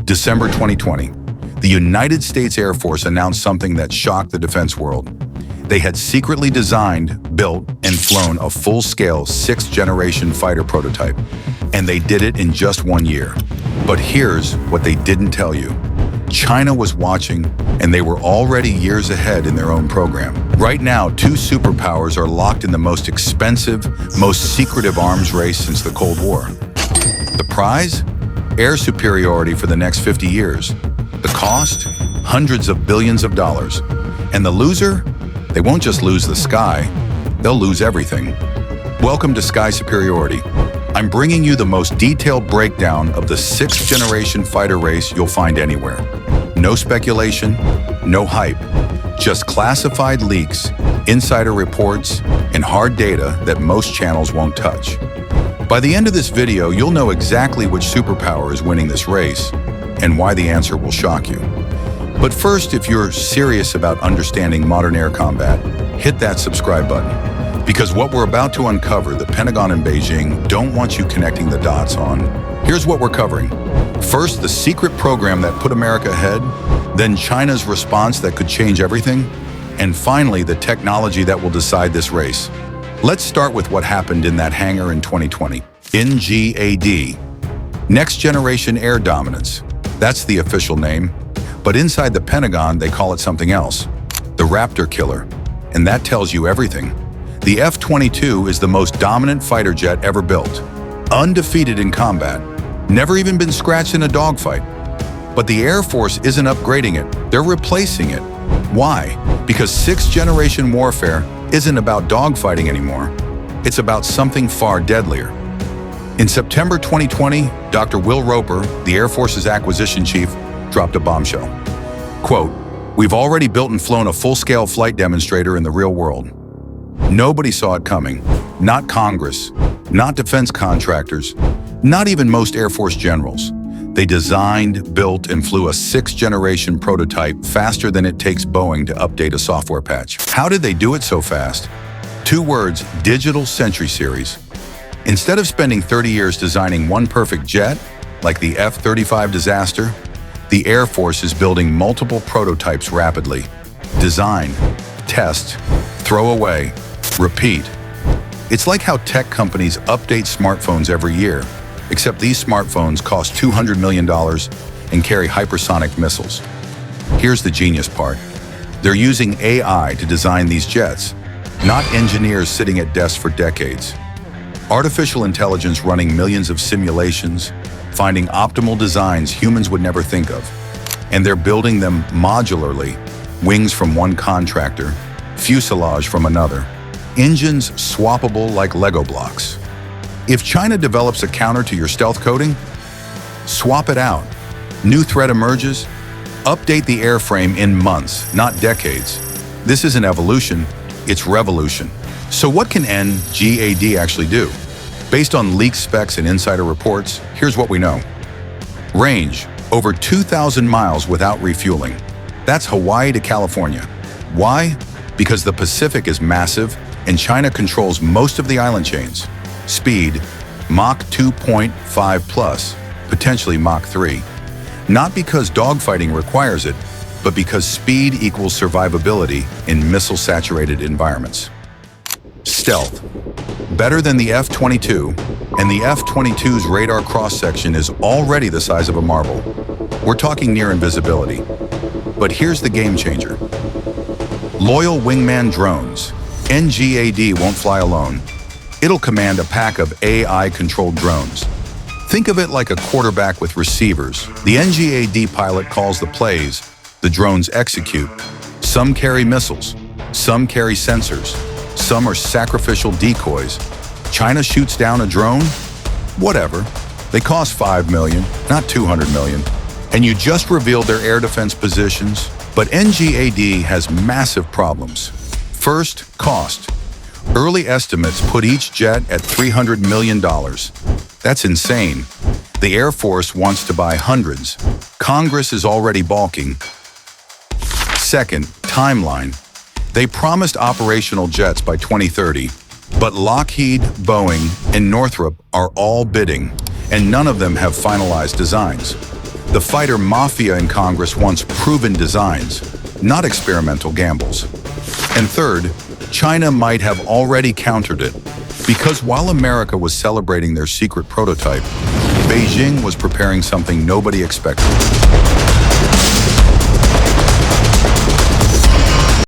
December 2020, the United States Air Force announced something that shocked the defense world. They had secretly designed, built, and flown a full-scale 6th-generation fighter prototype, and they did it in just 1 year. But here's what they didn't tell you. China was watching, and they were already years ahead in their own program. Right now, 2 superpowers are locked in the most expensive, most secretive arms race since the Cold War. The prize? Air superiority for the next 50 years. The cost? Hundreds of billions of dollars. And the loser? They won't just lose the sky, they'll lose everything. Welcome to Sky Superiority. I'm bringing you the most detailed breakdown of the 6th-generation fighter race you'll find anywhere. No speculation, no hype, just classified leaks, insider reports, and hard data that most channels won't touch. By the end of this video, you'll know exactly which superpower is winning this race and why the answer will shock you. But first, if you're serious about understanding modern air combat, hit that subscribe button. Because what we're about to uncover, the Pentagon and Beijing don't want you connecting the dots on. Here's what we're covering. First, the secret program that put America ahead, then China's response that could change everything, and finally, the technology that will decide this race. Let's start with what happened in that hangar in 2020. NGAD, Next Generation Air Dominance. That's the official name. But inside the Pentagon, they call it something else. The Raptor killer. And that tells you everything. The F-22 is the most dominant fighter jet ever built. Undefeated in combat. Never even been scratched in a dogfight. But the Air Force isn't upgrading it. They're replacing it. Why? Because 6th-generation warfare isn't about dogfighting anymore. It's about something far deadlier. In September 2020, Dr. Will Roper, the Air Force's acquisition chief, dropped a bombshell. Quote, "We've already built and flown a full-scale flight demonstrator in the real world. Nobody saw it coming. Not Congress, not defense contractors, not even most Air Force generals. They designed, built, and flew a 6th-generation prototype faster than it takes Boeing to update a software patch. How did they do it so fast? 2 words, Digital Century Series. Instead of spending 30 years designing one perfect jet, like the F-35 disaster, the Air Force is building multiple prototypes rapidly. Design, test, throw away, repeat. It's like how tech companies update smartphones every year, except these smartphones cost $200 million and carry hypersonic missiles. Here's the genius part. They're using AI to design these jets, not engineers sitting at desks for decades. Artificial intelligence running millions of simulations, finding optimal designs humans would never think of. And they're building them modularly, wings from one contractor, fuselage from another, engines swappable like Lego blocks. If China develops a counter to your stealth coating, swap it out. New threat emerges, update the airframe in months, not decades. This isn't evolution, it's revolution. So what can NGAD actually do? Based on leaked specs and insider reports, here's what we know. Range, over 2,000 miles without refueling. That's Hawaii to California. Why? Because the Pacific is massive and China controls most of the island chains. Speed, Mach 2.5 plus, potentially Mach 3. Not because dogfighting requires it, but because speed equals survivability in missile-saturated environments. Stealth. Better than the F-22, and the F-22's radar cross-section is already the size of a marble. We're talking near invisibility. But here's the game changer. Loyal Wingman drones. NGAD won't fly alone. It'll command a pack of AI-controlled drones. Think of it like a quarterback with receivers. The NGAD pilot calls the plays, the drones execute. Some carry missiles, some carry sensors, some are sacrificial decoys. China shoots down a drone? Whatever. They cost $5 million, not $200 million. And you just revealed their air defense positions. But NGAD has massive problems. First, cost. Early estimates put each jet at $300 million. That's insane. The Air Force wants to buy hundreds. Congress is already balking. Second, timeline. They promised operational jets by 2030, but Lockheed, Boeing, and Northrop are all bidding, and none of them have finalized designs. The fighter mafia in Congress wants proven designs, not experimental gambles. And third, China might have already countered it, because while America was celebrating their secret prototype, Beijing was preparing something nobody expected.